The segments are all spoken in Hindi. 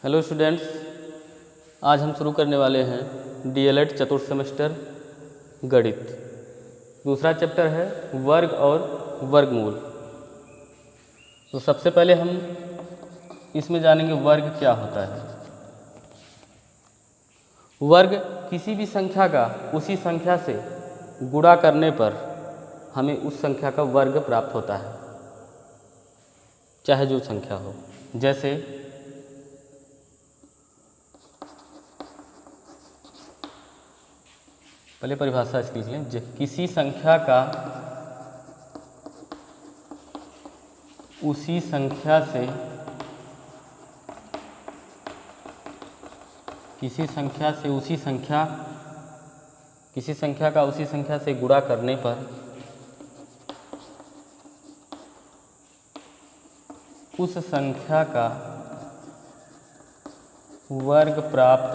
हेलो स्टूडेंट्स, आज हम शुरू करने वाले हैं डीएलएड चतुर्थ सेमेस्टर गणित। दूसरा चैप्टर है वर्ग और वर्गमूल। तो सबसे पहले हम इसमें जानेंगे वर्ग क्या होता है। वर्ग किसी भी संख्या का उसी संख्या से गुणा करने पर हमें उस संख्या का वर्ग प्राप्त होता है, चाहे जो संख्या हो। जैसे पहले परिभाषा इसकी लिख लें। किसी संख्या का उसी संख्या से किसी संख्या का उसी संख्या से गुणा करने पर उस संख्या का वर्ग प्राप्त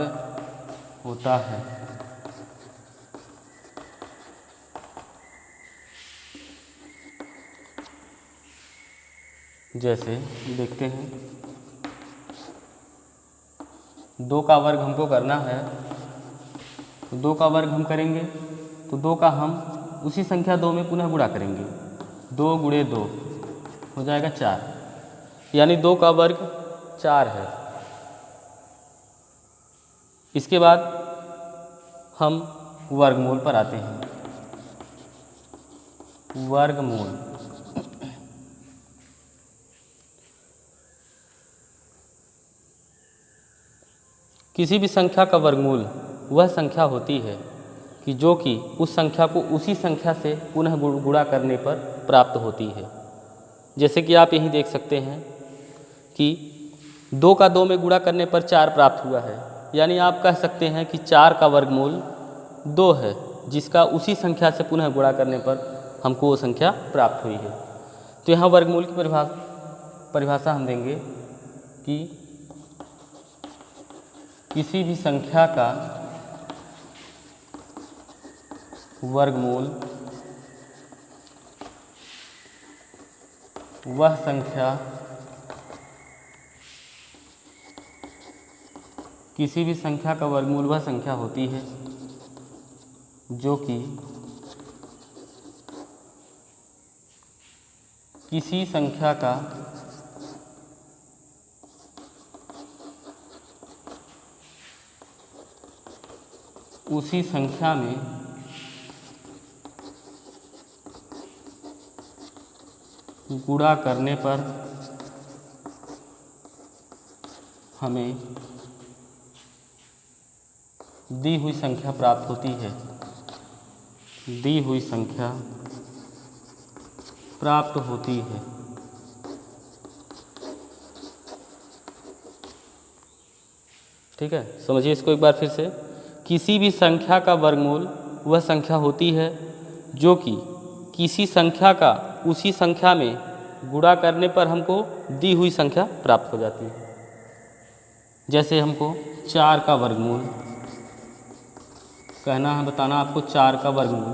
होता है। जैसे देखते हैं, 2 का वर्ग हमको करना है, तो 2 का वर्ग हम करेंगे तो 2 का हम उसी संख्या 2 में पुनः गुणा करेंगे। 2 गुणे 2 हो जाएगा 4, यानी 2 का वर्ग 4 है। इसके बाद हम वर्गमूल पर आते हैं। वर्गमूल किसी भी संख्या का वर्गमूल वह संख्या होती है कि जो कि उस संख्या को उसी संख्या से पुनः गुणा करने पर प्राप्त होती है। जैसे कि आप यहीं देख सकते हैं कि 2 का 2 में गुणा करने पर 4 प्राप्त हुआ है, यानी आप कह सकते हैं कि 4 का वर्गमूल 2 है, जिसका उसी संख्या से पुनः गुणा करने पर हमको वो संख्या प्राप्त हुई है। तो यहाँ वर्गमूल की परिभाषा हम देंगे कि किसी भी संख्या का वर्गमूल वह संख्या किसी भी संख्या का वर्गमूल वह संख्या होती है जो कि किसी संख्या का उसी संख्या में गुणा करने पर हमें दी हुई संख्या प्राप्त होती है। दी हुई संख्या प्राप्त होती है। ठीक है, समझिए इसको एक बार फिर से। किसी भी संख्या का वर्गमूल वह संख्या होती है जो कि किसी संख्या का उसी संख्या में गुणा करने पर हमको दी हुई संख्या प्राप्त हो जाती है। जैसे हमको 4 का वर्गमूल कहना है, बताना आपको 4 का वर्गमूल,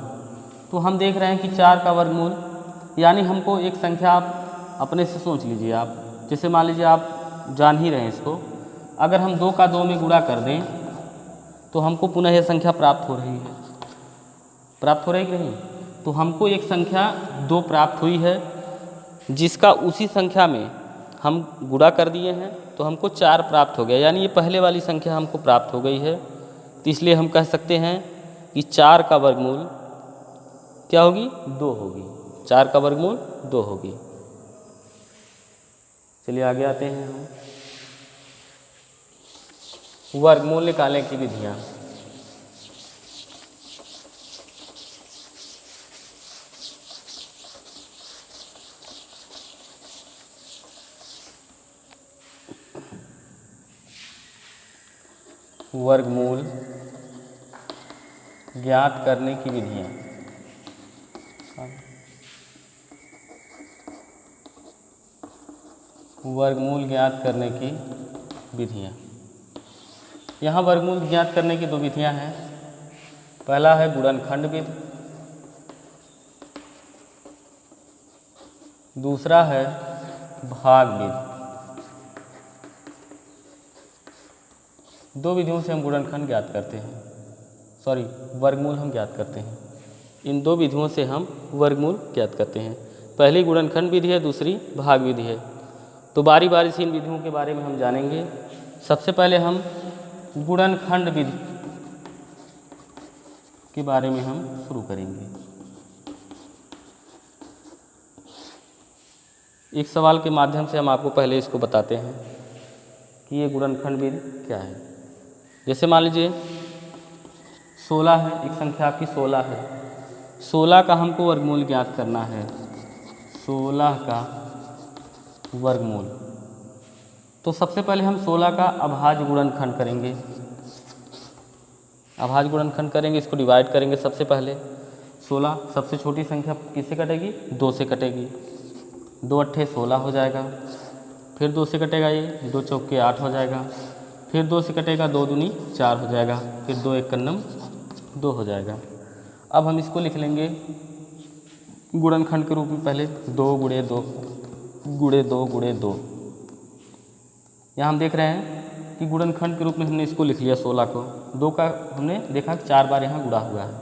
तो हम देख रहे हैं कि 4 का वर्गमूल यानी हमको एक संख्या, आप अपने से सोच लीजिए। आप जैसे मान लीजिए आप जान ही रहे हैं इसको, अगर हम 2 का 2 में गुणा कर दें तो हमको पुनः यह संख्या प्राप्त हो रही है। प्राप्त हो रही कि नहीं? तो हमको एक संख्या 2 प्राप्त हुई है, जिसका उसी संख्या में हम गुणा कर दिए हैं, तो हमको 4 प्राप्त हो गया, यानी ये पहले वाली संख्या हमको प्राप्त हो गई है। तो इसलिए हम कह सकते हैं कि 4 का वर्गमूल क्या होगी? 2 होगी। 4 का वर्गमूल 2 होगी। चलिए आगे आते हैं हम वर्गमूल निकालने की विधियाँ। वर्गमूल ज्ञात करने की विधियाँ। वर्गमूल ज्ञात करने की विधियाँ। यहाँ वर्गमूल ज्ञात करने की 2 विधियाँ हैं। पहला है गुणनखंड विधि, दूसरा है भाग विधि। दो विधियों से हम गुणनखंड ज्ञात करते हैं, सॉरी वर्गमूल हम ज्ञात करते हैं। इन दो विधियों से हम वर्गमूल ज्ञात करते हैं। पहली गुणनखंड विधि है, दूसरी भाग विधि है। तो बारी बारी से इन विधियों के बारे में हम जानेंगे। सबसे पहले हम गुणनखंड विधि के बारे में हम शुरू करेंगे। एक सवाल के माध्यम से हम आपको पहले इसको बताते हैं कि ये गुणनखंड विधि क्या है। जैसे मान लीजिए 16 है, एक संख्या आपकी 16 है। 16 का हमको वर्गमूल ज्ञात करना है, 16 का वर्गमूल। तो सबसे पहले हम 16 का अभाज्य गुणनखंड करेंगे। अभाज्य गुणनखंड करेंगे, इसको डिवाइड करेंगे। सबसे पहले 16 सबसे छोटी संख्या किससे कटेगी? 2 से कटेगी। 2 अट्ठे 16 हो जाएगा। फिर 2 से कटेगा ये, 2 चौके 8 हो जाएगा। फिर 2 से कटेगा, 2 दूनी 4 हो जाएगा। फिर 2 एक कन्नम 2 हो जाएगा। अब हम इसको लिख लेंगे गुणनखंड के रूप में। पहले 2 गुणे 2 गुणे 2 गुणे 2। यहाँ हम देख रहे हैं कि गुणनखंड के रूप में हमने इसको लिख लिया 16 को। 2 का हमने देखा कि 4 बार यहाँ गुणा हुआ है।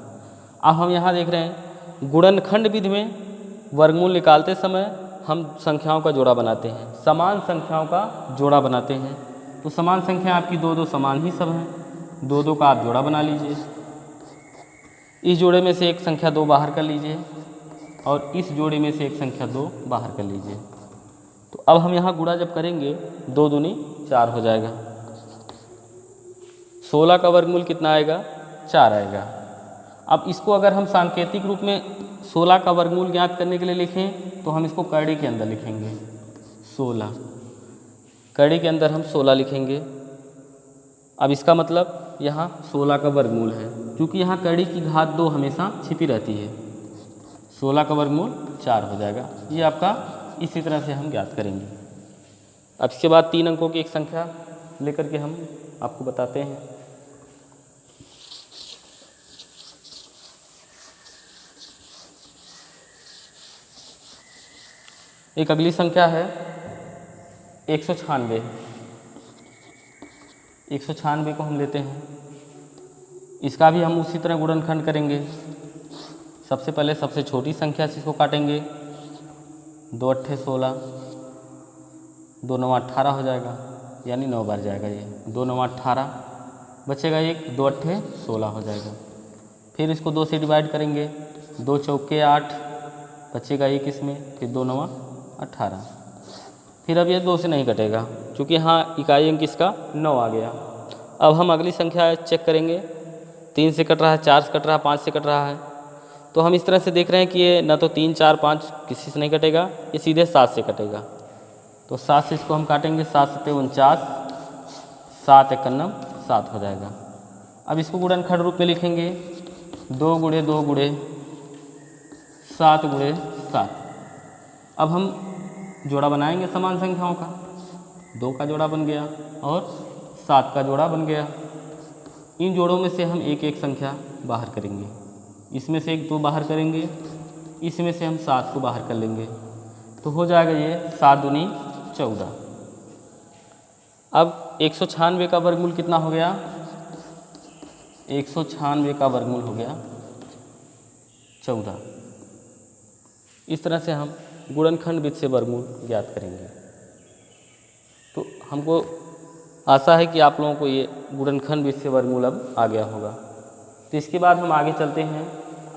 अब हम यहाँ देख रहे हैं गुणनखंड विधि में वर्गमूल निकालते समय हम संख्याओं का जोड़ा बनाते हैं, समान संख्याओं का जोड़ा बनाते हैं। तो समान संख्या आपकी 2 2 समान ही सब हैं। 2 2 का आप जोड़ा बना लीजिए। इस जोड़े में से एक संख्या 2 बाहर कर लीजिए और इस जोड़े में से एक संख्या 2 बाहर कर लीजिए। तो अब हम यहाँ गुणा जब करेंगे 2 दूनी 4 हो जाएगा। 16 का वर्गमूल कितना आएगा? 4 आएगा। अब इसको अगर हम सांकेतिक रूप में 16 का वर्गमूल ज्ञात करने के लिए लिखें तो हम इसको कड़ी के अंदर लिखेंगे 16। कड़ी के अंदर हम 16 लिखेंगे। अब इसका मतलब यहाँ 16 का वर्गमूल है, क्योंकि यहाँ कड़ी की घात 2 हमेशा छिपी रहती है। 16 का वर्गमूल 4 हो जाएगा। ये आपका इसी तरह से हम ज्ञात करेंगे। अब इसके बाद 3 अंकों की एक संख्या लेकर के हम आपको बताते हैं। एक अगली संख्या है 196। 196 को हम लेते हैं। इसका भी हम उसी तरह गुणनखंड करेंगे। सबसे पहले सबसे छोटी संख्या से इसको काटेंगे। 2 अट्ठे 16, 2 9 18 हो जाएगा, यानी 9 बार जाएगा ये। 2 9 18 बचेगा एक, 2 अट्ठे 16 हो जाएगा। फिर इसको 2 से डिवाइड करेंगे। 2 चौके 8 बचेगा एक इसमें। फिर 2 9 18। फिर अब ये 2 से नहीं कटेगा, क्योंकि यहाँ इकाई अंक इसका 9 आ गया। अब हम अगली संख्या चेक करेंगे। 3 से कट रहा है, 4 से कट रहा है, 5 से कट रहा है। तो हम इस तरह से देख रहे हैं कि ये ना तो 3 4 5 किसी से नहीं कटेगा, ये सीधे 7 से कटेगा। तो 7 से इसको हम काटेंगे। 7 7 49, 7 एक कन्नम 7 हो जाएगा। अब इसको गुणनखंड रूप में लिखेंगे 2 गुणे 2 गुणे 7 गुणे 7। अब हम जोड़ा बनाएंगे समान संख्याओं का। 2 का जोड़ा बन गया और 7 का जोड़ा बन गया। इन जोड़ों में से हम एक एक संख्या बाहर करेंगे। इसमें से एक 2 बाहर करेंगे, इसमें से हम 7 को बाहर कर लेंगे। तो हो जाएगा ये 7 दूनी 14। अब 196 का वर्गमूल कितना हो गया? 196 का वर्गमूल हो गया 14। इस तरह से हम गुणनखंड विधि से वर्गमूल ज्ञात करेंगे। तो हमको आशा है कि आप लोगों को ये गुणनखंड विधि से वर्गमूल अब आ गया होगा। तो इसके बाद हम आगे चलते हैं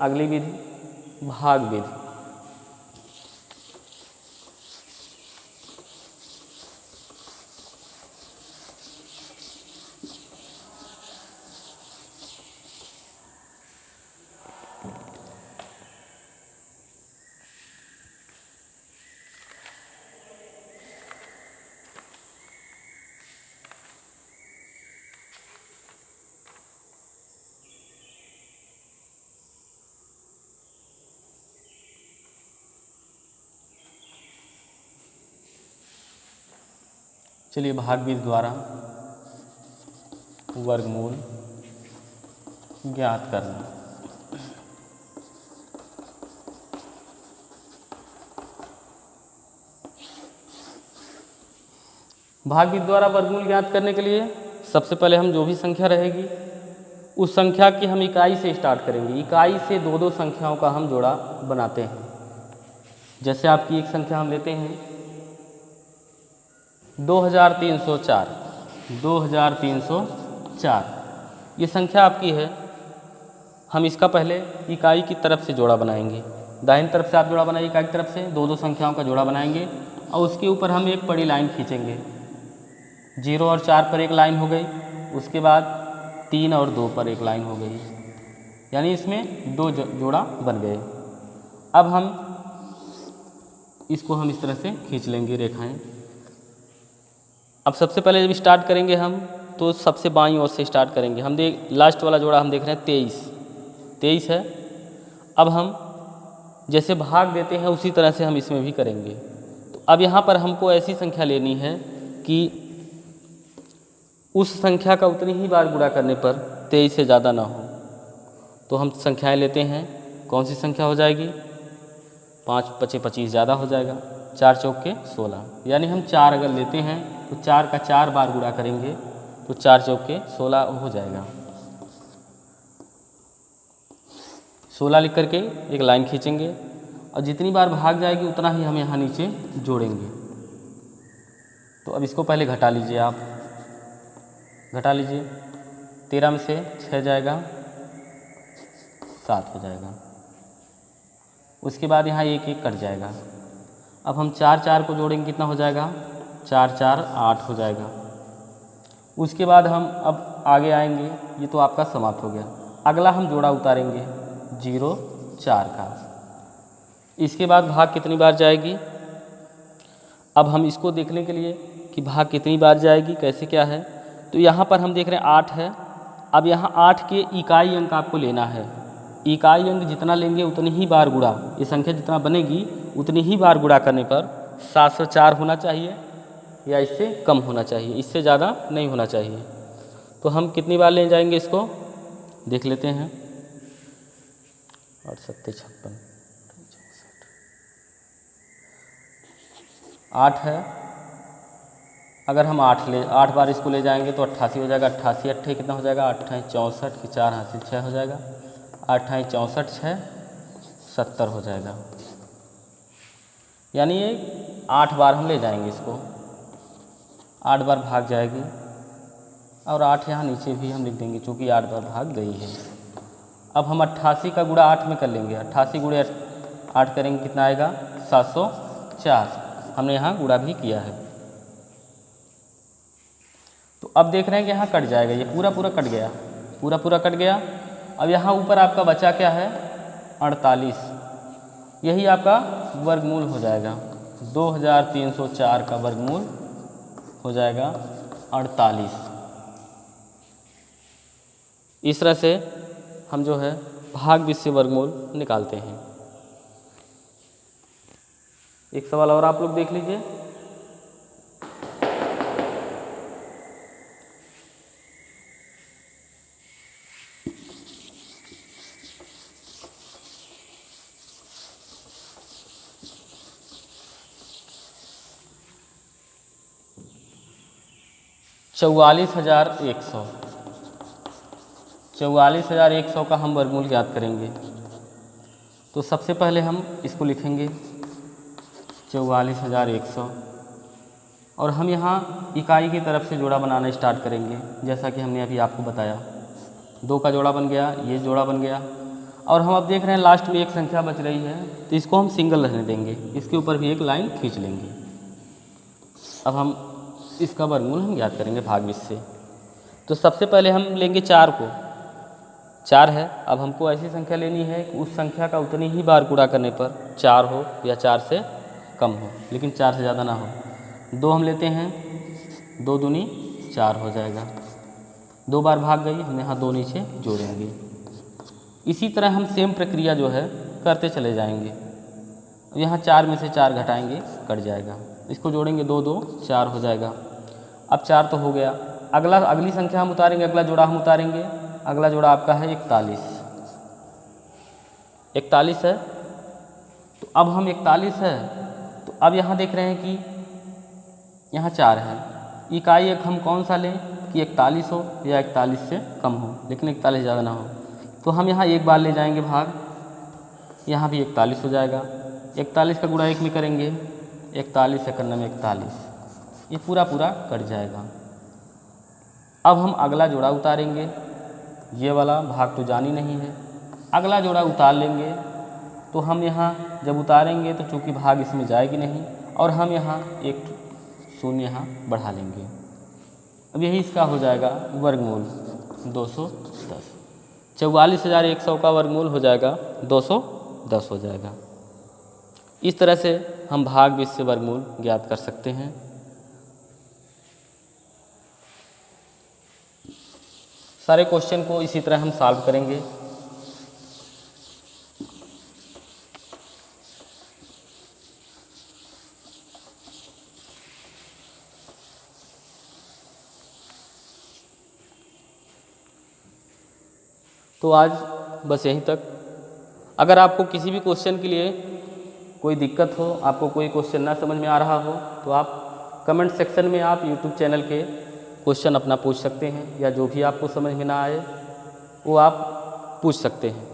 अगली विधि, भाग विधि। चलिए भाग विधि द्वारा वर्गमूल ज्ञात करना। भाग विधि द्वारा वर्गमूल ज्ञात करने के लिए सबसे पहले हम जो भी संख्या रहेगी उस संख्या की हम इकाई से स्टार्ट करेंगे। इकाई से दो दो संख्याओं का हम जोड़ा बनाते हैं। जैसे आपकी एक संख्या हम लेते हैं 2304। 2304 ये संख्या आपकी है। हम इसका पहले इकाई की तरफ से जोड़ा बनाएंगे। दाहिनी तरफ से आप जोड़ा बनाइए, इकाई की तरफ से दो दो संख्याओं का जोड़ा बनाएंगे और उसके ऊपर हम एक बड़ी लाइन खींचेंगे। 0 और 4 पर एक लाइन हो गई, उसके बाद 3 और 2 पर एक लाइन हो गई, यानी इसमें दो जोड़ा बन गए। अब हम इसको इस तरह से खींच लेंगे रेखाएं। अब सबसे पहले जब स्टार्ट करेंगे हम तो सबसे बाईं ओर से स्टार्ट करेंगे। हम लास्ट वाला जोड़ा हम देख रहे हैं 23 है। अब हम जैसे भाग देते हैं उसी तरह से हम इसमें भी करेंगे। तो अब यहाँ पर हमको ऐसी संख्या लेनी है कि उस संख्या का उतनी ही बार गुणा करने पर 23 से ज़्यादा ना हो। तो हम संख्याएं लेते हैं। कौन सी संख्या हो जाएगी? 5 × 25 ज़्यादा हो जाएगा, 4 चौके 16, यानी हम 4 अगर लेते हैं तो 4 का 4 बार गुणा करेंगे तो 4 चौके 16 हो जाएगा। 16 लिख करके एक लाइन खींचेंगे और जितनी बार भाग जाएगी उतना ही हम यहाँ नीचे जोड़ेंगे। तो अब इसको पहले घटा लीजिए, आप घटा लीजिए। 13 में से 6 जाएगा, 7 हो जाएगा। उसके बाद यहाँ 1 1 कट जाएगा। अब हम 4 4 को जोड़ेंगे, कितना हो जाएगा? 4 4 8 हो जाएगा। उसके बाद हम अब आगे आएंगे, ये तो आपका समाप्त हो गया। अगला हम जोड़ा उतारेंगे 0 4 का। इसके बाद भाग कितनी बार जाएगी? अब हम इसको देखने के लिए कि भाग कितनी बार जाएगी, कैसे क्या है, तो यहाँ पर हम देख रहे हैं 8 है। अब यहाँ 8 के इकाई अंक आपको लेना है। इकाई अंक जितना लेंगे उतनी ही बार गुणा, ये संख्या जितना बनेगी उतनी ही बार गुणा करने पर 704 होना चाहिए या इससे कम होना चाहिए, इससे ज़्यादा नहीं होना चाहिए। तो हम कितनी बार ले जाएंगे इसको देख लेते हैं। 8 7 56 8 है। अगर हम 8 बार इसको ले जाएंगे तो 88 हो जाएगा। 88 8 कितना हो जाएगा? 8 64 की 4 हाथ से 6 हो जाएगा। 8 64 6 70 हो जाएगा, यानी ये 8 बार हम ले जाएंगे इसको। 8 बार भाग जाएगी और 8 यहाँ नीचे भी हम लिख देंगे क्योंकि 8 बार भाग गई है। अब हम 88 का गुणा 8 में कर लेंगे। 88 गुणे 8 करेंगे, कितना आएगा? 704। हमने यहाँ गुणा भी किया है। तो अब देख रहे हैं कि यहाँ कट जाएगा, ये पूरा पूरा कट गया, पूरा पूरा कट गया। अब यहाँ ऊपर आपका बचा क्या है? 48। यही आपका वर्गमूल हो जाएगा। 2304 का वर्गमूल हो जाएगा 48। इस तरह से हम जो है भाग विषय वर्गमूल निकालते हैं। एक सवाल और आप लोग देख लीजिए। चौवालीस 44,100 का हम वर्गमूल ज्ञात करेंगे। तो सबसे पहले हम इसको लिखेंगे 44,100 और हम यहाँ इकाई की तरफ से जोड़ा बनाना स्टार्ट करेंगे। जैसा कि हमने अभी आपको बताया, 2 का जोड़ा बन गया, ये जोड़ा बन गया और हम अब देख रहे हैं लास्ट में एक संख्या बच रही है तो इसको हम सिंगल रहने देंगे, इसके ऊपर भी एक लाइन खींच लेंगे। अब हम इसका वर्गमूल हम ज्ञात करेंगे भागविश से। तो सबसे पहले हम लेंगे 4 को, 4 है। अब हमको ऐसी संख्या लेनी है कि उस संख्या का उतनी ही बार गुणा करने पर 4 हो या 4 से कम हो, लेकिन 4 से ज़्यादा ना हो। 2 हम लेते हैं, 2 दूनी 4 हो जाएगा। 2 बार भाग गई, हम यहाँ 2 नीचे जोड़ेंगे। इसी तरह हम सेम प्रक्रिया जो है करते चले जाएंगे। यहाँ 4 में से 4 घटाएंगे, कट जाएगा। इसको जोड़ेंगे 2 2 4 हो जाएगा। अब 4 तो हो गया। अगली संख्या हम उतारेंगे, अगला जोड़ा हम उतारेंगे। अगला जोड़ा आपका है 41। 41 है। तो अब हम 41 है तो अब यहाँ देख रहे हैं कि यहाँ 4 है। इकाई एक हम कौन सा लें कि 41 हो या 41 से कम हो, लेकिन 41 ज़्यादा ना हो। तो हम यहाँ एक बार ले जाएंगे भाग, यहाँ भी 41 हो जाएगा। 41 का गुणा 1 में करेंगे, 41 एकन्ना में 41, ये पूरा पूरा कट जाएगा। अब हम अगला जोड़ा उतारेंगे, ये वाला भाग तो जानी नहीं है, अगला जोड़ा उतार लेंगे। तो हम यहाँ जब उतारेंगे तो चूँकि भाग इसमें जाएगी नहीं, और हम यहाँ एक शून्य यहाँ बढ़ा लेंगे। अब यही इसका हो जाएगा वर्गमूल 210। 44,100 का वर्गमूल हो जाएगा 210 हो जाएगा। इस तरह से हम भाग बीज से वर्गमूल ज्ञात कर सकते हैं। सारे क्वेश्चन को इसी तरह हम सॉल्व करेंगे। तो आज बस यहीं तक। अगर आपको किसी भी क्वेश्चन के लिए कोई दिक्कत हो, आपको कोई क्वेश्चन ना समझ में आ रहा हो, तो आप कमेंट सेक्शन में आप यूट्यूब चैनल के क्वेश्चन अपना पूछ सकते हैं, या जो भी आपको समझ में ना आए वो आप पूछ सकते हैं।